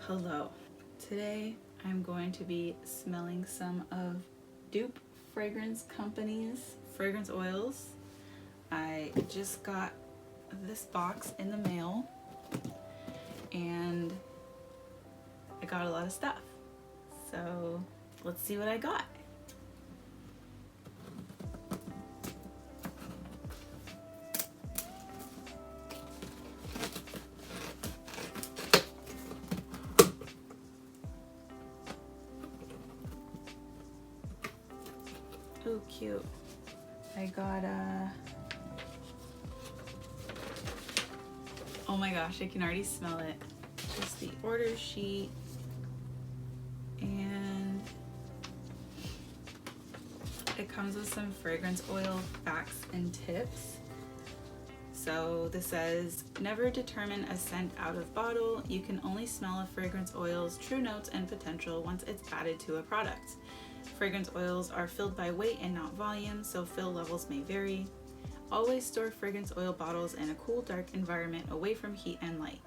Hello. Today I'm going to be smelling some of DOOP Fragrance Company's fragrance oils. I just got this box in the mail and I got a lot of stuff. So let's see what I got. Oh, cute. I got oh my gosh, I can already smell it. Just the order sheet, and it comes with some fragrance oil facts and tips. So this says, never determine a scent out of bottle. You can only smell a fragrance oil's true notes and potential once it's added to a product. Fragrance oils are filled by weight and not volume, so fill levels may vary. Always store fragrance oil bottles in a cool, dark environment away from heat and light.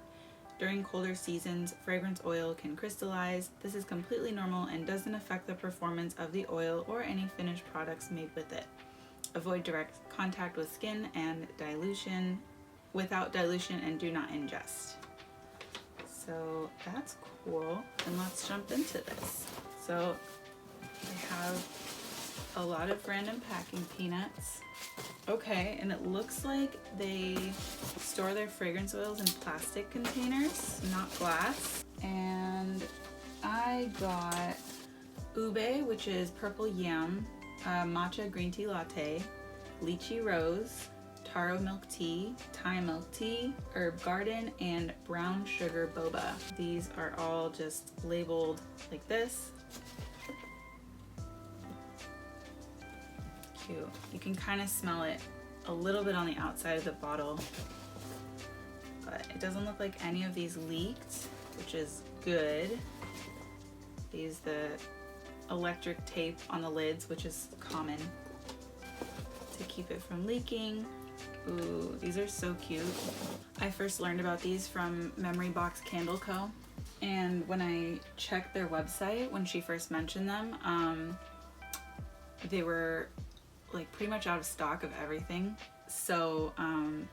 During colder seasons, fragrance oil can crystallize. This is completely normal and doesn't affect the performance of the oil or any finished products made with it. Avoid direct contact with skin and without dilution, and do not ingest. So that's cool, and let's jump into this. So I have a lot of random packing peanuts. Okay, and it looks like they store their fragrance oils in plastic containers, not glass. And I got ube, which is purple yam, matcha green tea latte, lychee rose, taro milk tea, Thai milk tea, herb garden, and brown sugar boba. These are all just labeled like this. Cute. You can kind of smell it a little bit on the outside of the bottle, but it doesn't look like any of these leaked, which is good. They use the electric tape on the lids, which is common, to keep it from leaking. Ooh, these are so cute. I first learned about these from Memory Box Candle Co. And when I checked their website, when she first mentioned them, they were like pretty much out of stock of everything. So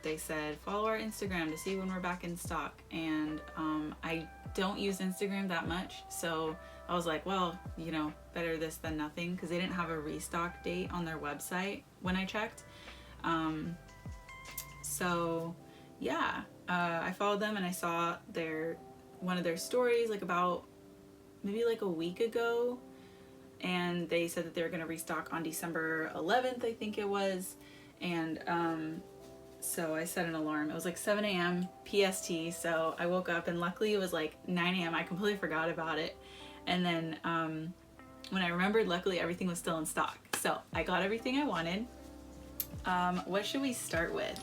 they said, follow our Instagram to see when we're back in stock. And I don't use Instagram that much. So I was like, well, you know, better this than nothing, because they didn't have a restock date on their website when I checked. So yeah, I followed them and I saw one of their stories like about maybe like a week ago. And they said that they were going to restock on December 11th, I think it was. And so I set an alarm. It was like 7 a.m. PST. So I woke up and luckily it was like 9 a.m. I completely forgot about it. And then when I remembered, luckily everything was still in stock. So I got everything I wanted. What should we start with?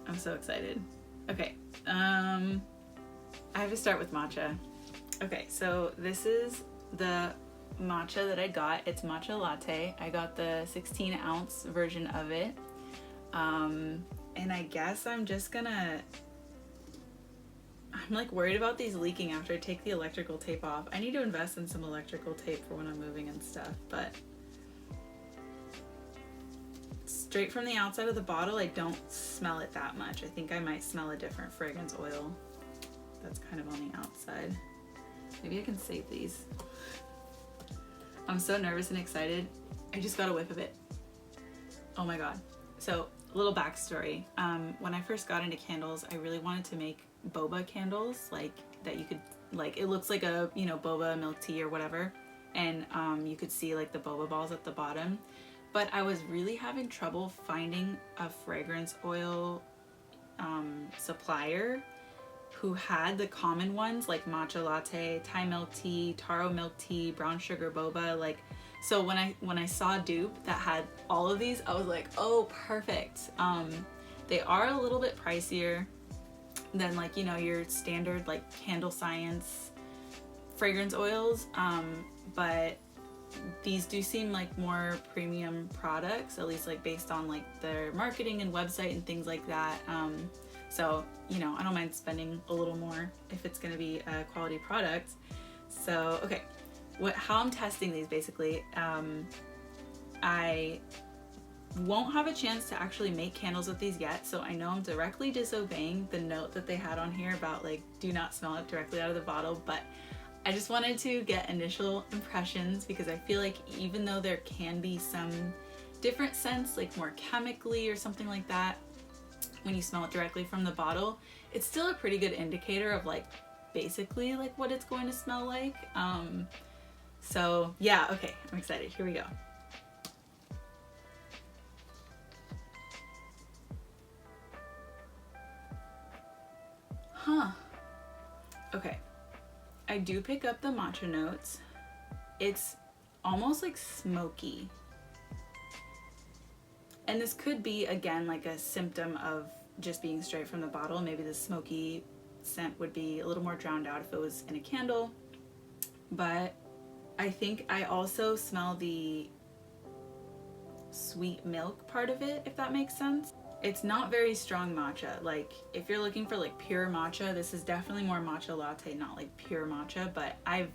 I'm so excited. Okay. I have to start with matcha. Okay, so this is the matcha that I got. It's matcha latte. I got the 16-ounce version of it. And I guess I'm like worried about these leaking after I take the electrical tape off. I need to invest in some electrical tape for when I'm moving and stuff, but straight from the outside of the bottle, I don't smell it that much. I think I might smell a different fragrance oil that's kind of on the outside. Maybe I can save these. I'm so nervous and excited. I just got a whiff of it. Oh my god. So, a little backstory. When I first got into candles, I really wanted to make boba candles, like that you could, like, it looks like a, you know, boba milk tea or whatever. And you could see like the boba balls at the bottom. But I was really having trouble finding a fragrance oil supplier who had the common ones like matcha latte, Thai milk tea, taro milk tea, brown sugar boba. Like, so when I saw DOOP that had all of these, I was like, oh, perfect. They are a little bit pricier than, like, you know, your standard like Candle Science fragrance oils, but these do seem like more premium products, at least like based on like their marketing and website and things like that. So, you know, I don't mind spending a little more if it's going to be a quality product. So, okay, how I'm testing these basically, I won't have a chance to actually make candles with these yet, so I know I'm directly disobeying the note that they had on here about like do not smell it directly out of the bottle, but I just wanted to get initial impressions because I feel like even though there can be some different scents, like more chemically or something like that, when you smell it directly from the bottle, it's still a pretty good indicator of like basically like what it's going to smell like. So yeah, okay, I'm excited. Here we go. Huh. Okay. I do pick up the matcha notes. It's almost like smoky. And this could be, again, like a symptom of just being straight from the bottle. Maybe the smoky scent would be a little more drowned out if it was in a candle. But I think I also smell the sweet milk part of it, if that makes sense. It's not very strong matcha. Like if you're looking for like pure matcha, this is definitely more matcha latte, not like pure matcha, but I've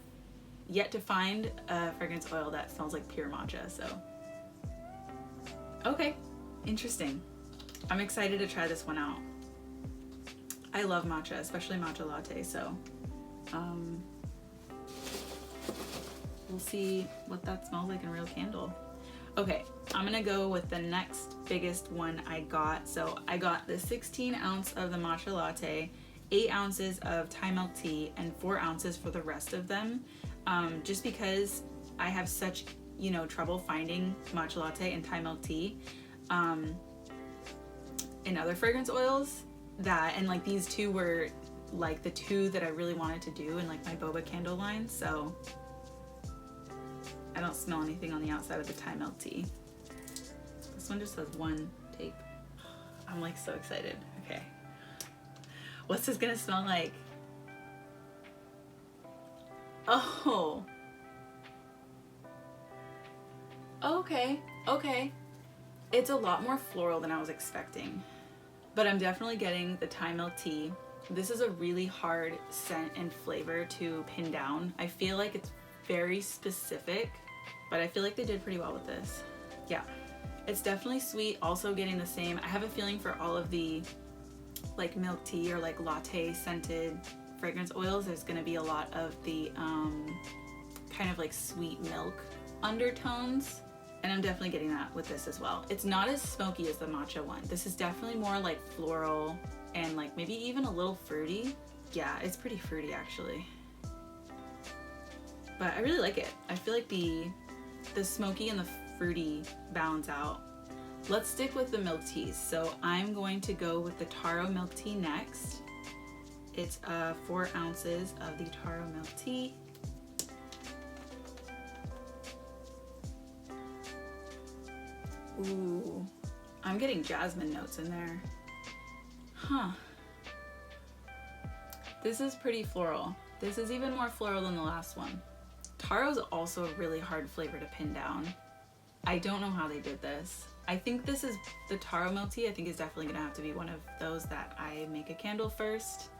yet to find a fragrance oil that smells like pure matcha. So okay, interesting. I'm excited to try this one out. I love matcha, especially matcha latte, so we'll see what that smells like in a real candle. Okay, I'm gonna go with the next biggest one I got. So I got the 16 ounce of the matcha latte, 8 ounces of Thai milk tea, and 4 ounces for the rest of them. Just because I have such, you know, trouble finding matcha latte and Thai milk tea in other fragrance oils, that, and like these two were like the two that I really wanted to do in like my boba candle line. So I don't smell anything on the outside of the Thai milk tea. This one just has one tape. I'm like so excited. Okay. What's this gonna smell like? Oh. Okay. Okay. It's a lot more floral than I was expecting, but I'm definitely getting the Thai milk tea. This is a really hard scent and flavor to pin down. I feel like it's very specific, but I feel like they did pretty well with this. Yeah, it's definitely sweet. Also getting the same, I have a feeling for all of the like milk tea or like latte scented fragrance oils, there's gonna be a lot of the kind of like sweet milk undertones. And I'm definitely getting that with this as well. It's not as smoky as the matcha one. This is definitely more like floral and like maybe even a little fruity. Yeah, it's pretty fruity actually. But I really like it. I feel like the smoky and the fruity balance out. Let's stick with the milk teas. So I'm going to go with the taro milk tea next. It's 4 ounces of the taro milk tea. Ooh, I'm getting jasmine notes in there. Huh. This is pretty floral. This is even more floral than the last one. Taro's also a really hard flavor to pin down. I don't know how they did this. I think this is the taro milk tea. I think is definitely gonna have to be one of those that I make a candle first.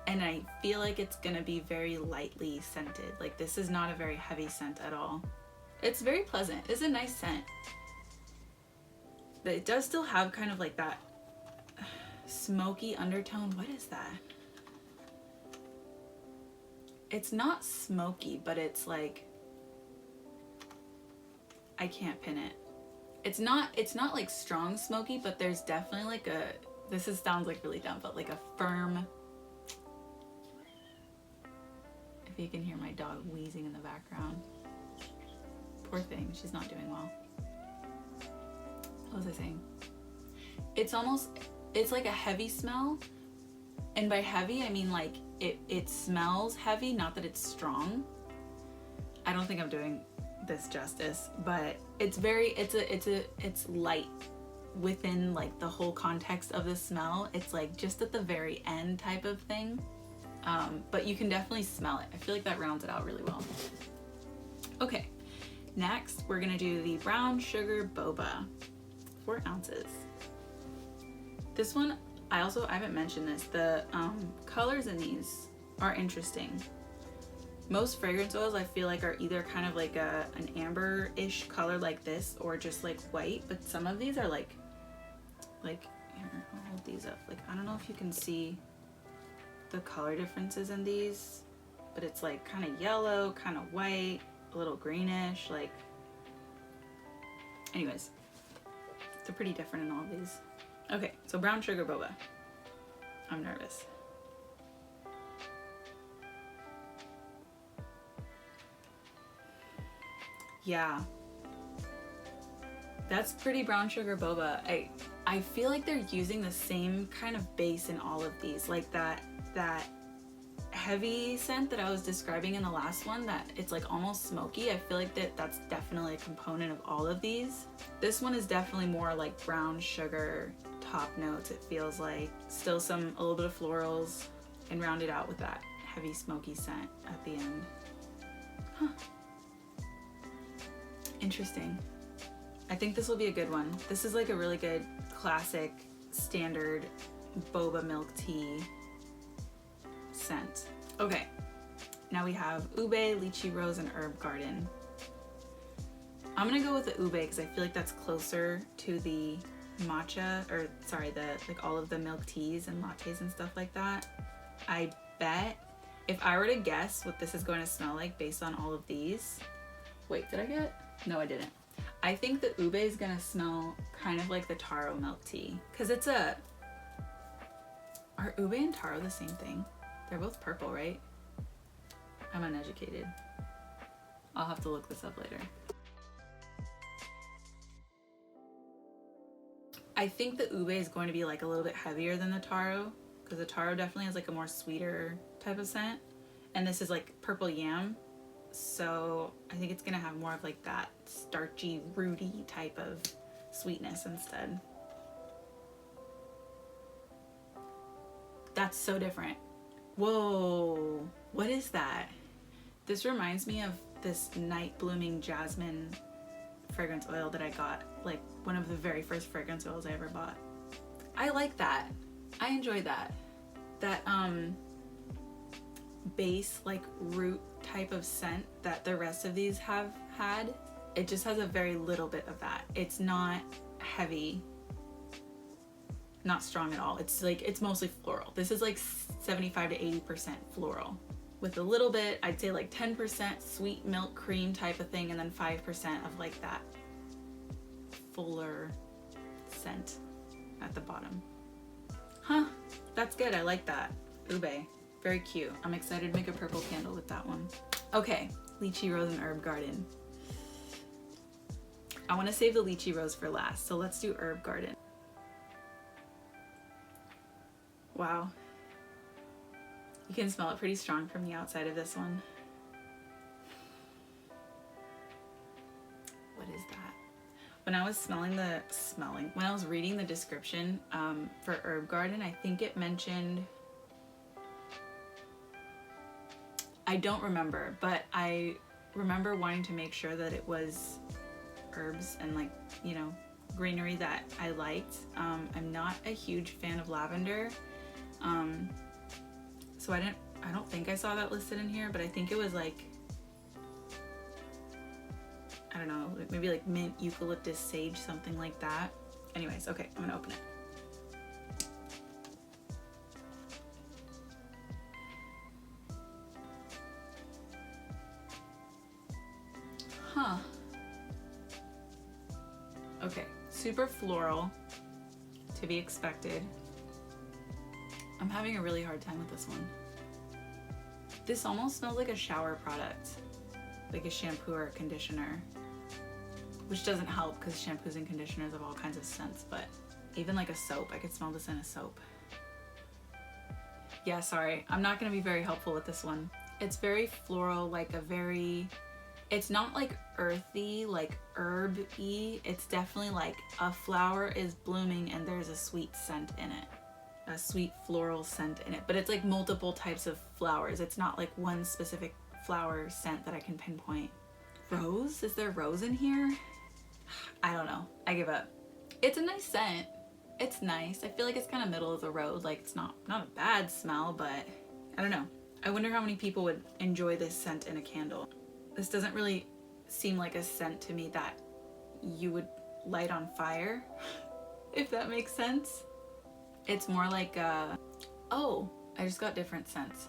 And I feel like it's gonna be very lightly scented. Like this is not a very heavy scent at all. It's very pleasant. It's a nice scent. But it does still have kind of like that smoky undertone. What is that? It's not smoky, but it's like, I can't pin it. It's not like strong smoky, but there's definitely like a, sounds like really dumb, but like a firm, if you can hear my dog wheezing in the background. Poor thing, she's not doing well. What was I saying? It's like a heavy smell. And by heavy, I mean like it smells heavy, not that it's strong. I don't think I'm doing this justice, but it's light within like the whole context of the smell. It's like just at the very end type of thing. But you can definitely smell it. I feel like that rounds it out really well. Okay. Next, we're gonna do the brown sugar boba, 4 ounces. This one, I haven't mentioned this, the colors in these are interesting. Most fragrance oils I feel like are either kind of like an amber-ish color like this or just like white, but some of these are like here, I'll hold these up. Like, I don't know if you can see the color differences in these, but it's like kind of yellow, kind of white, a little greenish, like, anyways, they're pretty different in all of these. Okay, so brown sugar boba. I'm nervous. Yeah, that's pretty brown sugar boba. I feel like they're using the same kind of base in all of these, like that heavy scent that I was describing in the last one, that it's like almost smoky. I feel like that's definitely a component of all of these. This one is definitely more like brown sugar top notes. It feels like still a little bit of florals and rounded out with that heavy smoky scent at the end. Huh. Interesting. I think this will be a good one. This is like a really good classic standard boba milk tea scent. Okay, now we have ube, lychee rose, and herb garden. I'm gonna go with the ube because I feel like that's closer to the matcha, or sorry, like all of the milk teas and lattes and stuff like that. I bet if I were to guess what this is going to smell like based on all of these, wait, did I get? No, I didn't. I think the ube is gonna smell kind of like the taro milk tea, because are ube and taro the same thing? They're both purple, right? I'm uneducated. I'll have to look this up later. I think the ube is going to be like a little bit heavier than the taro, because the taro definitely has like a more sweeter type of scent, and this is like purple yam, so I think it's gonna have more of like that starchy, rooty type of sweetness instead. That's so different. Whoa, what is that? This reminds me of this night blooming jasmine fragrance oil that I got, like one of the very first fragrance oils I ever bought. I like that. I enjoy that. That base like root type of scent that the rest of these have had. It just has a very little bit of that. It's not heavy, not strong at all. It's like, it's mostly floral. This is like 75 to 80% floral with a little bit, I'd say like 10% sweet milk cream type of thing, and then 5% of like that fuller scent at the bottom. Huh, that's good. I like that. Ube, very cute. I'm excited to make a purple candle with that one. Okay, lychee rose and herb garden. I want to save the lychee rose for last, so let's do herb garden. Wow. You can smell it pretty strong from the outside of this one. What is that? When I was when I was reading the description for herb garden, I think it mentioned, I don't remember, but I remember wanting to make sure that it was herbs and like, you know, greenery that I liked. I'm not a huge fan of lavender. So I don't think I saw that listed in here, but I think it was like, I don't know, maybe like mint, eucalyptus, sage, something like that. Anyways, okay, I'm gonna open it. Huh. Okay, super floral, to be expected. I'm having a really hard time with this one. This almost smells like a shower product, like a shampoo or a conditioner, which doesn't help because shampoos and conditioners have all kinds of scents, but even like a soap, I could smell this in a soap. Yeah, sorry, I'm not gonna be very helpful with this one. It's very floral, like it's not like earthy, like herb-y. It's definitely like a flower is blooming and there's a sweet scent in it. A sweet floral scent in it, but it's like multiple types of flowers. It's not like one specific flower scent that I can pinpoint rose? Is there rose in here? I don't know. I give up. It's a nice scent. It's nice. I feel like it's kind of middle of the road. Like it's not a bad smell, but I don't know. I wonder how many people would enjoy this scent in a candle. This doesn't really seem like a scent to me that you would light on fire, if that makes sense. It's more like oh, I just got different scents.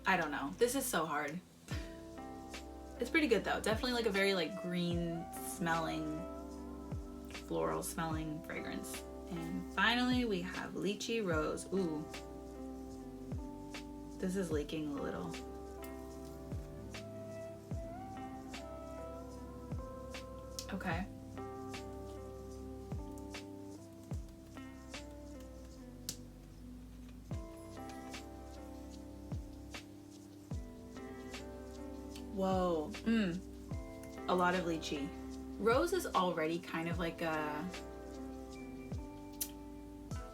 I don't know. This is so hard. It's pretty good though. Definitely like a very like green smelling, floral smelling fragrance. And finally we have Lychee Rose. Ooh. This is leaking a little. Okay. Whoa. A lot of lychee. Rose is already kind of like a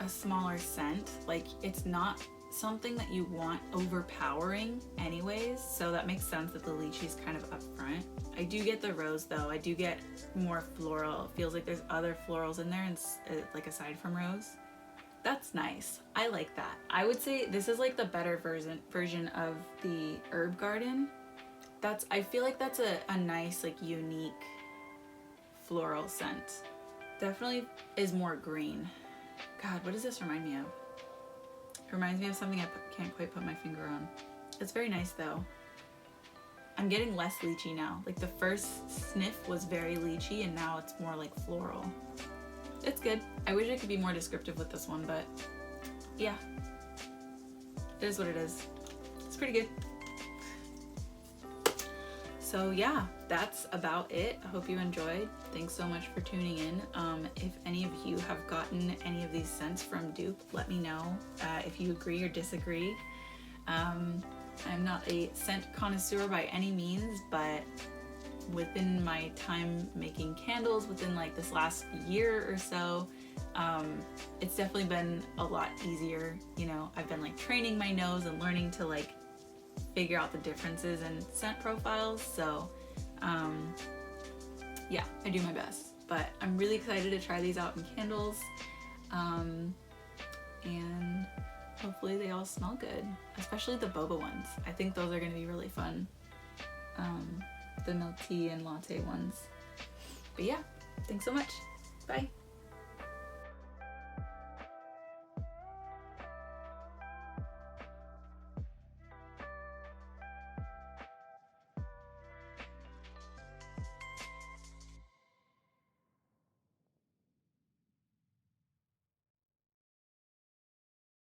smaller scent. Like it's not something that you want overpowering anyways, so that makes sense that the lychee is kind of up front. I do get the rose though. I do get more floral. It feels like there's other florals in there, and like aside from rose. That's nice. I like that. I would say this is like the better version of the herb garden. I feel like that's a nice like unique floral scent. Definitely is more green. God, what does this remind me of? It reminds me of something I can't quite put my finger on. It's very nice though. I'm getting less lychee now. Like the first sniff was very lychee and now it's more like floral. It's good. I wish I could be more descriptive with this one, but yeah. It is what it is. It's pretty good. So yeah, that's about it. I hope you enjoyed. Thanks so much for tuning in. If any of you have gotten any of these scents from DOOP, let me know if you agree or disagree. I'm not a scent connoisseur by any means, but within my time making candles, within like this last year or so, it's definitely been a lot easier. You know, I've been like training my nose and learning to like figure out the differences in scent profiles. So yeah, I do my best, but I'm really excited to try these out in candles, and hopefully they all smell good, especially the boba ones. I think those are going to be really fun, the milk tea and latte ones. But yeah, thanks so much. Bye.